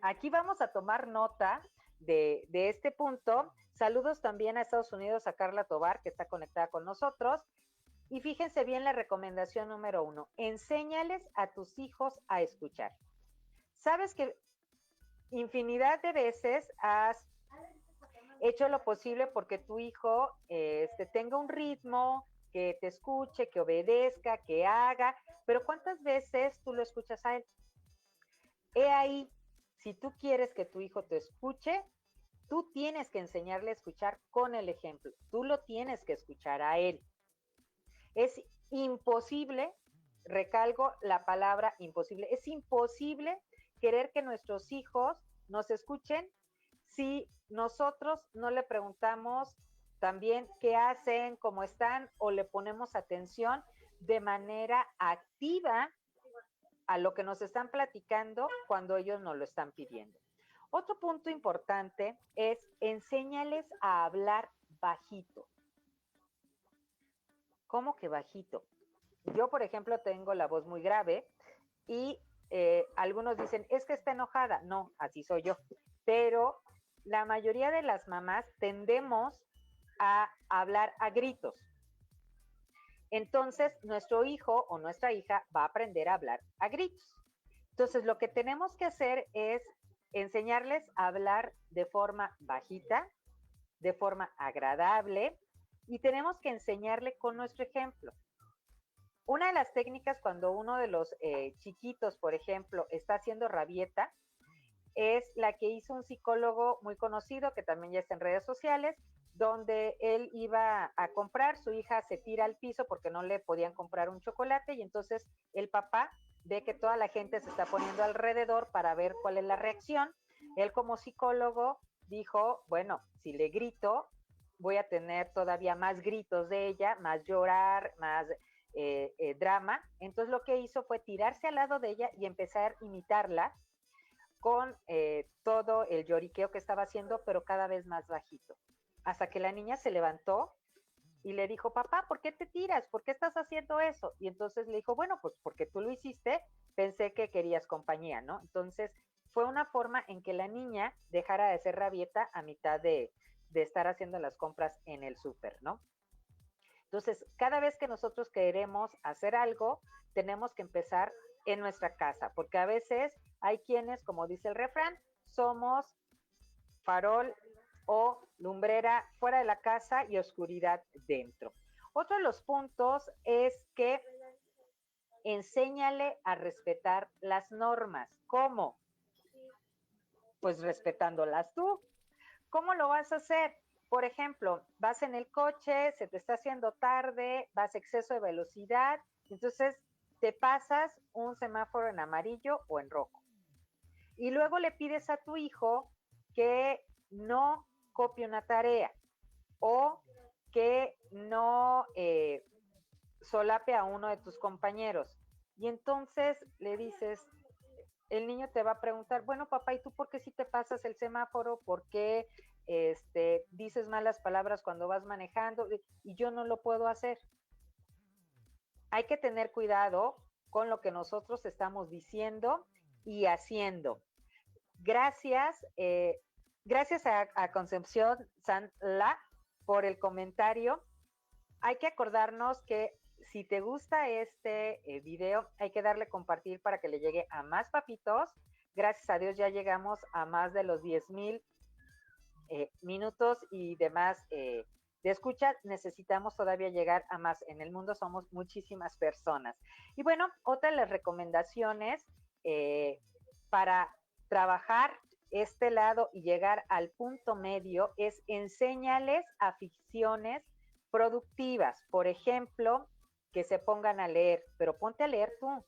Aquí vamos a tomar nota de este punto. Saludos también a Estados Unidos, a Carla Tobar, que está conectada con nosotros. Y fíjense bien la recomendación número 1. Enséñales a tus hijos a escuchar. Sabes que infinidad de veces has hecho lo posible porque tu hijo tenga un ritmo, que te escuche, que obedezca, que haga, pero ¿cuántas veces tú lo escuchas a él? He ahí, si tú quieres que tu hijo te escuche, tú tienes que enseñarle a escuchar con el ejemplo. Tú lo tienes que escuchar a él. Es imposible, recalco la palabra imposible, es imposible querer que nuestros hijos nos escuchen si nosotros no le preguntamos también qué hacen, cómo están, o le ponemos atención de manera activa a lo que nos están platicando cuando ellos nos lo están pidiendo. Otro punto importante es enséñales a hablar bajito. ¿Cómo que bajito? Yo, por ejemplo, tengo la voz muy grave y algunos dicen, es que está enojada. No, así soy yo. Pero la mayoría de las mamás tendemos a hablar a gritos. Entonces, nuestro hijo o nuestra hija va a aprender a hablar a gritos. Entonces, lo que tenemos que hacer es enseñarles a hablar de forma bajita, de forma agradable, y tenemos que enseñarle con nuestro ejemplo. Una de las técnicas cuando uno de los chiquitos, por ejemplo, está haciendo rabieta, es la que hizo un psicólogo muy conocido, que también ya está en redes sociales, donde él iba a comprar, su hija se tira al piso porque no le podían comprar un chocolate, y entonces el papá ve que toda la gente se está poniendo alrededor para ver cuál es la reacción. Él como psicólogo dijo, bueno, si le grito, voy a tener todavía más gritos de ella, más llorar, más drama. Entonces lo que hizo fue tirarse al lado de ella y empezar a imitarla con todo el lloriqueo que estaba haciendo, pero cada vez más bajito. Hasta que la niña se levantó y le dijo, papá, ¿por qué te tiras? ¿Por qué estás haciendo eso? Y entonces le dijo, bueno, pues porque tú lo hiciste, pensé que querías compañía, ¿no? Entonces fue una forma en que la niña dejara de ser rabieta a mitad de estar haciendo las compras en el súper, ¿no? Entonces, cada vez que nosotros queremos hacer algo, tenemos que empezar en nuestra casa, porque a veces hay quienes, como dice el refrán, somos farol o lumbrera fuera de la casa y oscuridad dentro. Otro de los puntos es que enséñale a respetar las normas. ¿Cómo? Pues respetándolas tú. ¿Cómo lo vas a hacer? Por ejemplo, vas en el coche, se te está haciendo tarde, vas a exceso de velocidad, entonces te pasas un semáforo en amarillo o en rojo. Y luego le pides a tu hijo que no copie una tarea o que no solape a uno de tus compañeros. Y entonces le dices, el niño te va a preguntar, bueno, papá, ¿y tú por qué si te pasas el semáforo? ¿Por qué dices malas palabras cuando vas manejando? Y yo no lo puedo hacer. Hay que tener cuidado con lo que nosotros estamos diciendo y haciendo. Gracias, gracias a Concepción Sanla por el comentario. Hay que acordarnos que si te gusta este video, hay que darle compartir para que le llegue a más papitos. Gracias a Dios ya llegamos a más de los 10,000 minutos y demás de escucha. Necesitamos todavía llegar a más. En el mundo somos muchísimas personas. Y bueno, otra de las recomendaciones para trabajar este lado y llegar al punto medio es enséñales aficiones productivas. Por ejemplo, que se pongan a leer, pero ponte a leer tú.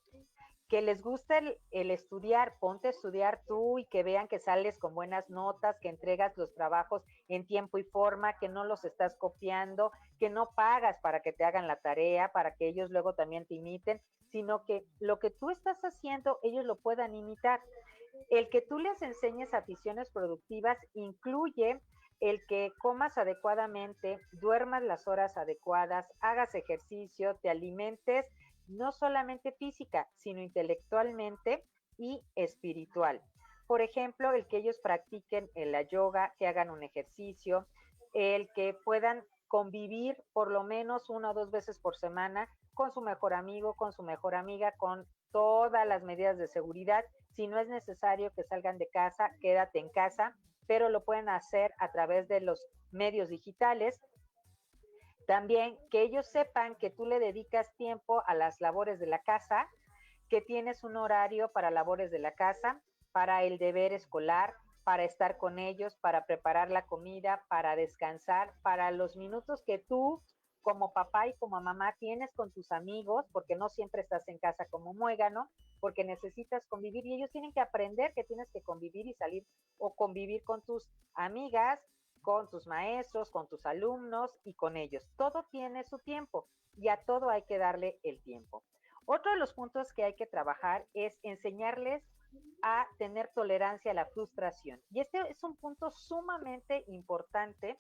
Que les gusta el estudiar, ponte a estudiar tú y que vean que sales con buenas notas, que entregas los trabajos en tiempo y forma, que no los estás copiando, que no pagas para que te hagan la tarea, para que ellos luego también te imiten, sino que lo que tú estás haciendo, ellos lo puedan imitar. El que tú les enseñes aficiones productivas incluye el que comas adecuadamente, duermas las horas adecuadas, hagas ejercicio, te alimentes, no solamente física, sino intelectualmente y espiritual. Por ejemplo, el que ellos practiquen la yoga, que hagan un ejercicio, el que puedan convivir por lo menos 1 o 2 veces por semana con su mejor amigo, con su mejor amiga, con todas las medidas de seguridad. Si no es necesario que salgan de casa, quédate en casa, pero lo pueden hacer a través de los medios digitales. También que ellos sepan que tú le dedicas tiempo a las labores de la casa, que tienes un horario para labores de la casa, para el deber escolar, para estar con ellos, para preparar la comida, para descansar, para los minutos que tú como papá y como mamá tienes con tus amigos, porque no siempre estás en casa como muégano, porque necesitas convivir y ellos tienen que aprender que tienes que convivir y salir o convivir con tus amigas, con tus maestros, con tus alumnos y con ellos. Todo tiene su tiempo y a todo hay que darle el tiempo. Otro de los puntos que hay que trabajar es enseñarles a tener tolerancia a la frustración. Y este es un punto sumamente importante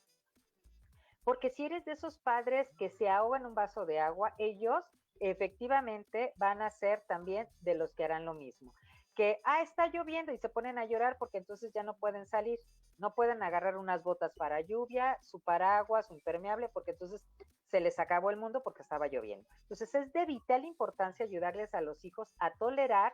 porque si eres de esos padres que se ahogan un vaso de agua, ellos efectivamente van a ser también de los que harán lo mismo. Que, está lloviendo y se ponen a llorar porque entonces ya no pueden salir, no pueden agarrar unas botas para lluvia, su paraguas, su impermeable, porque entonces se les acabó el mundo porque estaba lloviendo. Entonces es de vital importancia ayudarles a los hijos a tolerar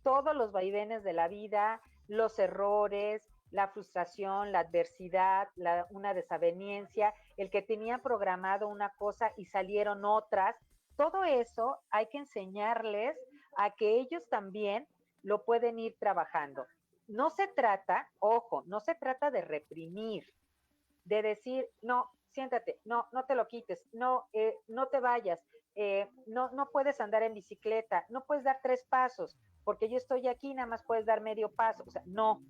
todos los vaivenes de la vida, los errores, la frustración, la adversidad, una desaveniencia, el que tenían programado una cosa y salieron otras. Todo eso hay que enseñarles a que ellos también lo pueden ir trabajando. No se trata, ojo, no se trata de reprimir, de decir, no, siéntate, no, no te lo quites, no, no te vayas, no puedes andar en bicicleta, no puedes dar 3 pasos, porque yo estoy aquí, nada más puedes dar medio paso. O sea, no,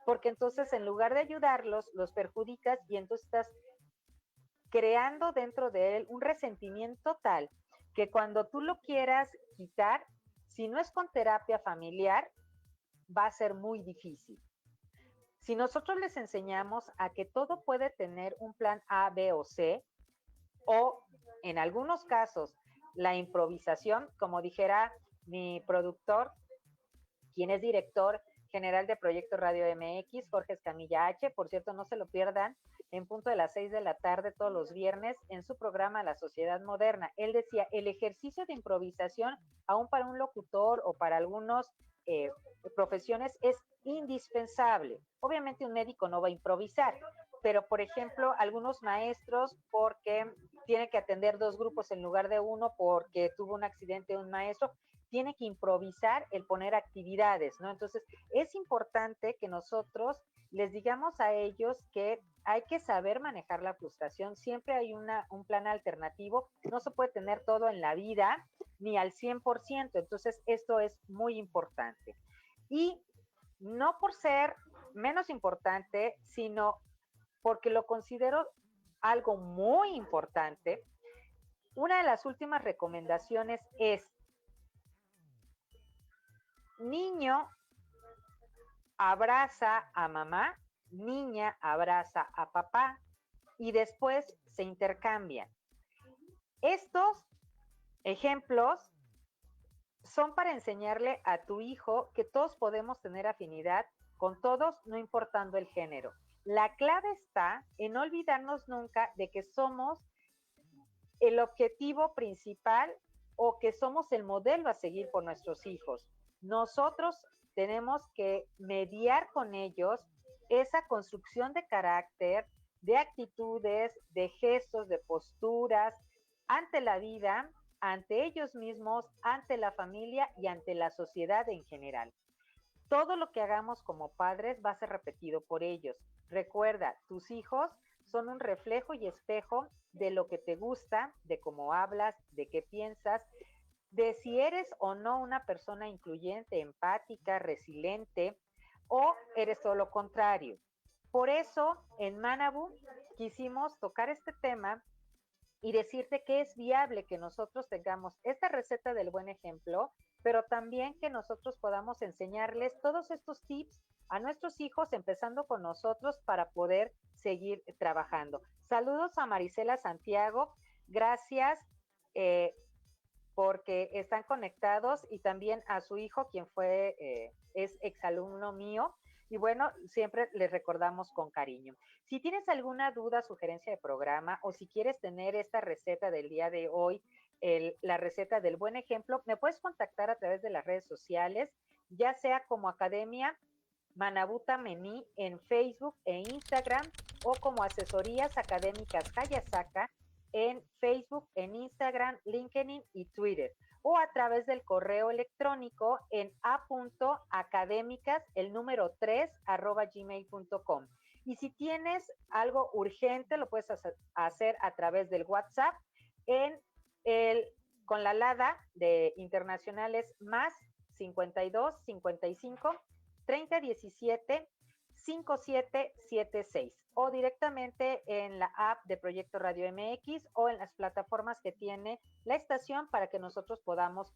porque entonces en lugar de ayudarlos, los perjudicas y entonces estás creando dentro de él un resentimiento tal que cuando tú lo quieras quitar, si no es con terapia familiar, va a ser muy difícil. Si nosotros les enseñamos a que todo puede tener un plan A, B o C, o en algunos casos la improvisación, como dijera mi productor, quien es director general de Proyecto Radio MX, Jorge Escamilla H. Por cierto, no se lo pierdan, en punto de las 6 de la tarde todos los viernes en su programa La Sociedad Moderna. Él decía, el ejercicio de improvisación, aún para un locutor o para algunos profesiones, es indispensable. Obviamente un médico no va a improvisar, pero por ejemplo, algunos maestros porque tiene que atender 2 grupos en lugar de 1 porque tuvo un accidente un maestro, tiene que improvisar el poner actividades, ¿no? Entonces, es importante que nosotros les digamos a ellos que hay que saber manejar la frustración, siempre hay un plan alternativo, no se puede tener todo en la vida, ni al 100%, entonces esto es muy importante. Y no por ser menos importante, sino porque lo considero algo muy importante, una de las últimas recomendaciones es: niño abraza a mamá, niña abraza a papá y después se intercambian. Estos ejemplos son para enseñarle a tu hijo que todos podemos tener afinidad con todos, no importando el género. La clave está en no olvidarnos nunca de que somos el objetivo principal o que somos el modelo a seguir por nuestros hijos. Nosotros tenemos que mediar con ellos esa construcción de carácter, de actitudes, de gestos, de posturas ante la vida, ante ellos mismos, ante la familia y ante la sociedad en general. Todo lo que hagamos como padres va a ser repetido por ellos. Recuerda, tus hijos son un reflejo y espejo de lo que te gusta, de cómo hablas, de qué piensas, de si eres o no una persona incluyente, empática, resiliente, o eres todo lo contrario. Por eso, en Manabu quisimos tocar este tema y decirte que es viable que nosotros tengamos esta receta del buen ejemplo, pero también que nosotros podamos enseñarles todos estos tips a nuestros hijos, empezando con nosotros, para poder seguir trabajando. Saludos a Marisela Santiago, gracias porque están conectados, y también a su hijo, quien es exalumno mío, y bueno, siempre les recordamos con cariño. Si tienes alguna duda, sugerencia de programa, o si quieres tener esta receta del día de hoy, la receta del buen ejemplo, me puedes contactar a través de las redes sociales, ya sea como Academia Manabu Tamení en Facebook e Instagram, o como Asesorías Académicas Hayasaka en Facebook, en Instagram, LinkedIn y Twitter, o a través del correo electrónico en a.académicas, el número 3, @gmail.com. Y si tienes algo urgente, lo puedes hacer a través del WhatsApp con la LADA de internacionales más 52 55 30 17 5776, o directamente en la app de Proyecto Radio MX o en las plataformas que tiene la estación para que nosotros podamos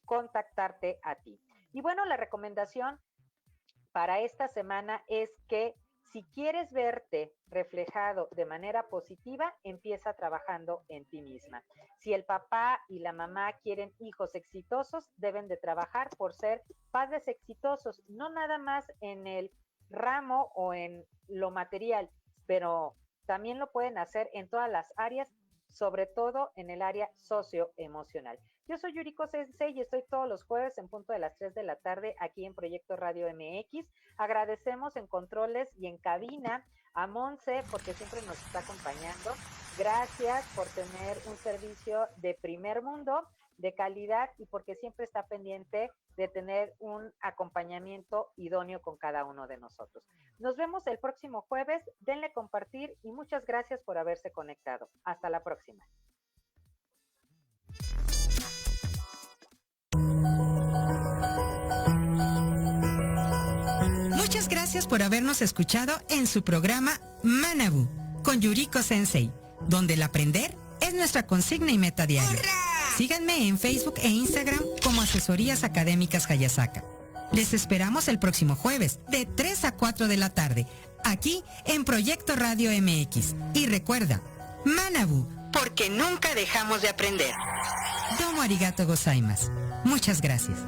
contactarte a ti. Y bueno, la recomendación para esta semana es que si quieres verte reflejado de manera positiva, empieza trabajando en ti misma. Si el papá y la mamá quieren hijos exitosos, deben de trabajar por ser padres exitosos, no nada más en el ramo o en lo material, pero también lo pueden hacer en todas las áreas, sobre todo en el área socioemocional. Yo soy Yuriko Sensei y estoy todos los jueves en punto de las 3 de la tarde aquí en Proyecto Radio MX. Agradecemos en controles y en cabina a Monse porque siempre nos está acompañando. Gracias por tener un servicio de primer mundo, de calidad, y porque siempre está pendiente de tener un acompañamiento idóneo con cada uno de nosotros. Nos vemos el próximo jueves. Denle compartir y muchas gracias por haberse conectado. Hasta la próxima. Muchas gracias por habernos escuchado en su programa Manabu con Yuriko Sensei, donde el aprender es nuestra consigna y meta diaria. Síganme en Facebook e Instagram como Asesorías Académicas Hayasaka. Les esperamos el próximo jueves de 3 a 4 de la tarde, aquí en Proyecto Radio MX. Y recuerda, Manabu, porque nunca dejamos de aprender. Domo arigato gozaimasu. Muchas gracias.